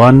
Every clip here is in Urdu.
1।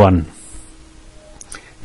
1,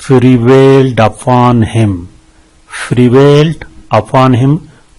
prevailed upon him, prevailed upon him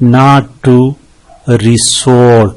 not to resort,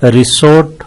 resort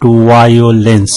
to violence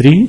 3,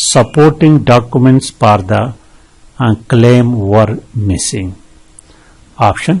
supporting documents for the claim were missing. Option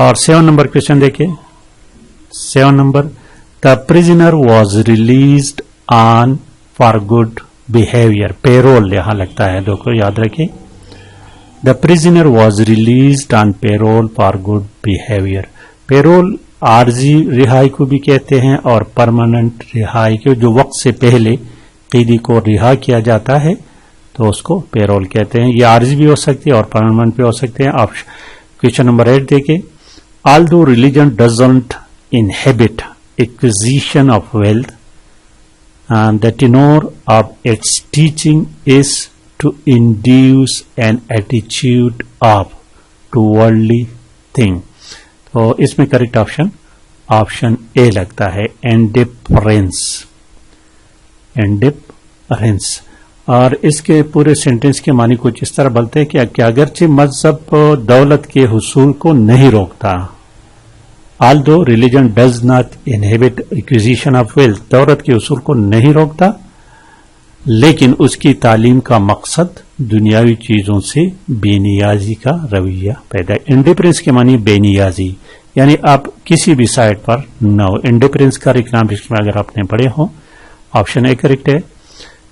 اور 7 نمبر کوشچن دیکھیں. 7 number, the prisoner was released on for good behavior. payroll یہاں لگتا ہے, دیکھو یاد رکھیں. The prisoner was released on payroll for good behavior. payroll عارضی رہائی کو بھی کہتے ہیں اور پرماننٹ رہائی کو, جو وقت سے پہلے قیدی کو رہا کیا جاتا ہے تو اس کو پیرول کہتے ہیں. یہ عارضی بھی ہو سکتی ہے اور پرماننٹ بھی ہو سکتے ہیں. آپ کویشچن نمبر 8 دیکھیں. although religion doesn't inhibit acquisition of wealth, and the tenor of its teaching is to induce an attitude of to worldly thing. تو اس میں کریکٹ آپشن اے لگتا ہے, انڈیفرنس. اور اس کے پورے سینٹینس کے معنی کچھ اس طرح بولتے ہیں کہ اگرچہ مذہب دولت کے حصول کو نہیں روکتا, although religion does not inhibit acquisition of wealth, دولت کے حصول کو نہیں روکتا, لیکن اس کی تعلیم کا مقصد دنیاوی چیزوں سے بے نیازی کا رویہ پیدا. انڈیفرنس کے معنی بے نیازی, یعنی آپ کسی بھی سائٹ پر نہ ہو. انڈیفرنس کا اکنامکس میں اگر آپ نے پڑھے ہوں, آپشن اے کریکٹ ہے.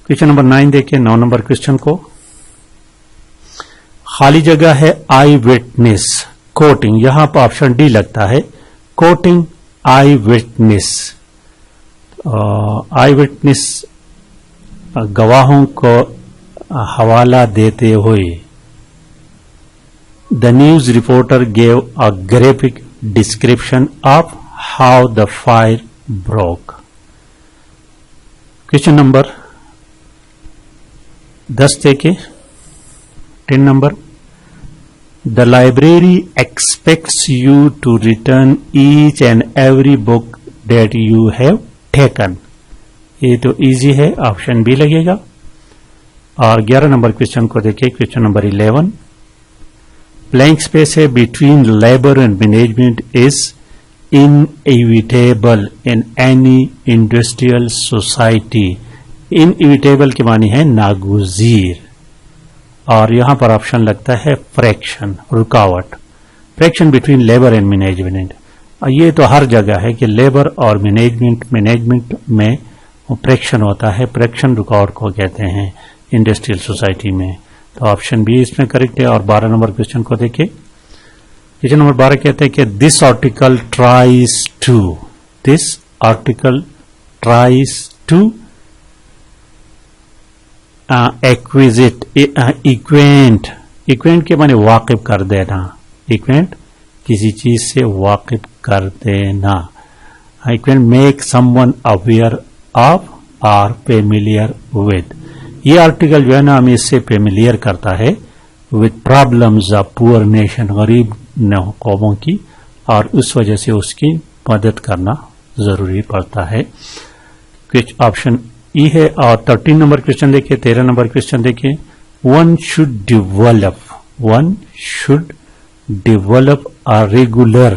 کویشچن نمبر 9 دیکھیں. 9 نمبر کویشچن کو خالی جگہ ہے آئی وٹنس کوٹنگ, یہاں پر آپشن ڈی لگتا ہے, کوٹنگ آئی وٹنس. آئی وٹنس گواہوں کو حوالہ دیتے ہوئے. The news reporter gave a graphic description of how the fire broke. Question number 10 دیکھیں. 10 number. The library expects you to return each and every book that you have taken. یہ تو ایزی ہے, آپشن بی لگے گا. اور 11 نمبر کویشچن کو دیکھیں. Question number 11. بلینک اسپیس ہے, between labour and management is inevitable in any industrial society. Inevitable کے معنی ہے ناگزیر, اور یہاں پر آپشن لگتا ہے فریکشن, رکاوٹ. Friction between labour and management, یہ تو ہر جگہ ہے کہ لیبر اور مینجمنٹ میں فریکشن ہوتا ہے. فریکشن رکاوٹ کو کہتے ہیں انڈسٹریل سوسائٹی میں. تو آپشن بی اس میں کریکٹ ہے. اور 12 نمبر کویشچن کو دیکھیں. کویشچن نمبر 12 کہتے ہیں کہ دس آرٹیکل ٹرائز ٹو ایکویزٹ ایکوینٹ کے معنی واقف کر دینا. ایکوینٹ کسی چیز سے واقف کر دینا. Acquaint make someone aware of or familiar with. یہ آرٹیکل جو ہے نا ہمیں اس سے فیملیئر کرتا ہے with problems of poor nation, غریب قوموں کی, اور اس وجہ سے اس کی مدد کرنا ضروری پڑتا ہے. آپشن ای ہے. اور 13 نمبر کویشچن دیکھیں. 13 نمبر کویشچن دیکھیں. One should develop a regular,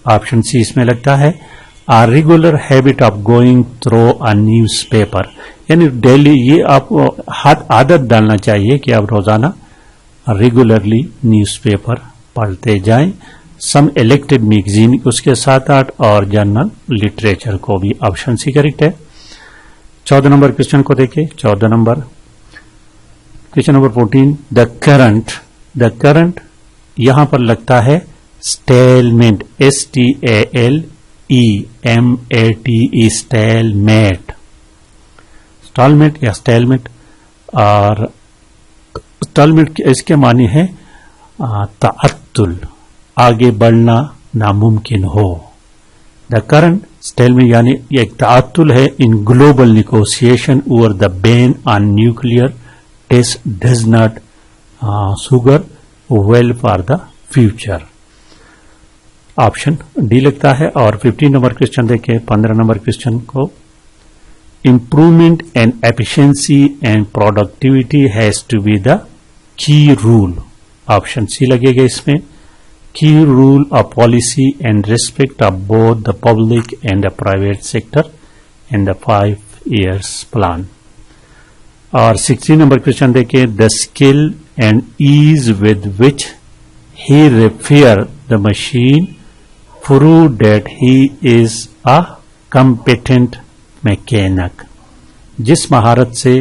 option C اس میں لگتا ہے, a regular habit of going through a newspaper. یعنی ڈیلی یہ آپ عادت ڈالنا چاہیے کہ آپ روزانہ ریگولرلی نیوز پیپر پڑھتے جائیں. سم الیکٹڈ میگزین اس کے ساتھ 8, اور جنرل لٹریچر کو بھی. آپشن سی کریکٹ ہے. 14 نمبر کویشچن کو دیکھیں. 14 number question number 14. The current یہاں پر لگتا ہے اسٹیلمنٹ, STALEMATE, اسٹالمنٹ یا اسٹیلمنٹ. اور اسٹالمنٹ اس کے معنی ہے تعطل, آگے بڑھنا ناممکن ہو. دا کرنٹ اسٹیلمنٹ یعنی ایک تعطل ہے in global negotiation over the ban on nuclear test does not augur well for the future. Option D لگتا ہے. اور 15 نمبر کویشچن دیکھیں. 15 نمبر کویشچن کو improvement and efficiency and productivity has to be the key rule. Option C لگے گا اس میں. key rule of policy and respect of both the public and the private sector in the 5 years plan. اور 16 نمبر کویشچن دیکھیں. the skill and ease with which he referred the machine proved that he is a competent mechanic. جس مہارت سے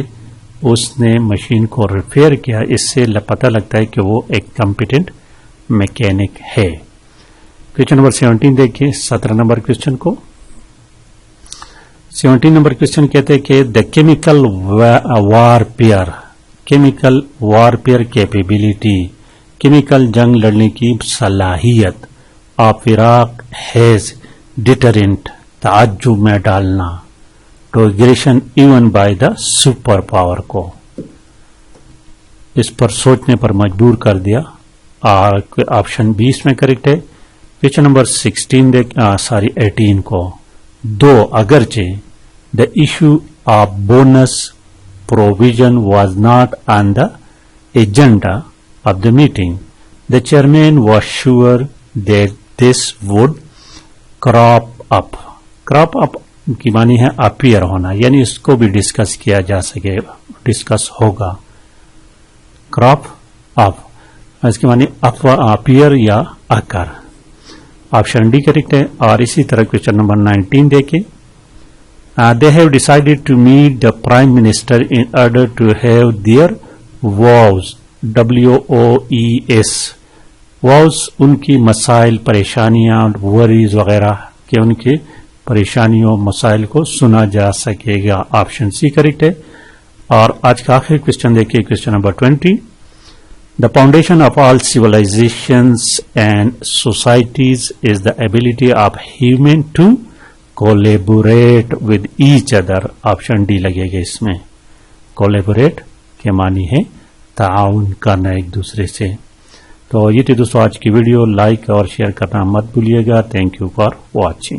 اس نے مشین کو ریپیئر کیا اس سے پتہ لگتا ہے کہ وہ ایک کمپیٹنٹ میکینک ہے. کویشچن نمبر 17 دیکھیے 17 نمبر کویشچن کو. 17 نمبر کویشچن کہتے ہیں کہ دا کیمیکل وارپیئر کیپیبلٹی، کیمیکل جنگ لڑنے کی صلاحیت آف عراق ہیز ڈیٹرنٹ، تعجب میں ڈالنا، to aggression even by the superpower کو اس پر سوچنے پر مجبور کر دیا. آپشن 20 میں کریکٹ ہے. کویشچن نمبر 18 کو دو اگرچہ the issue of bonus provision was not on the agenda of the meeting, the chairman was sure that this would crop up. Crop up کی معنی ہے اپیئر ہونا، یعنی اس کو بھی ڈسکس کیا جا سکے، ڈسکس ہوگا. کراپ اپ اس کی معنی اپیئر یا اکر. آپشن ڈی کریکٹ ہے. اور اسی طرح کویشچن نمبر 19 دیکھیں. They have decided to meet the Prime Minister in order to have their woes, WOES. woes ان کی مسائل، پریشانیاں، worries وغیرہ کہ ان کی پریشانیوں مسائل کو سنا جا سکے گا. آپشن سی کریکٹ ہے. اور آج کا آخری کویشچن دیکھیے question number 20. The foundation of all civilizations and societies is the ability of human to collaborate with each other. Option D لگے گا اس میں. collaborate کے معنی ہے تعاون کرنا ایک دوسرے سے. تو یہ تھی دوستوں آج کی ویڈیو. لائک اور شیئر کرنا مت بھولیے گا. Thank you for watching.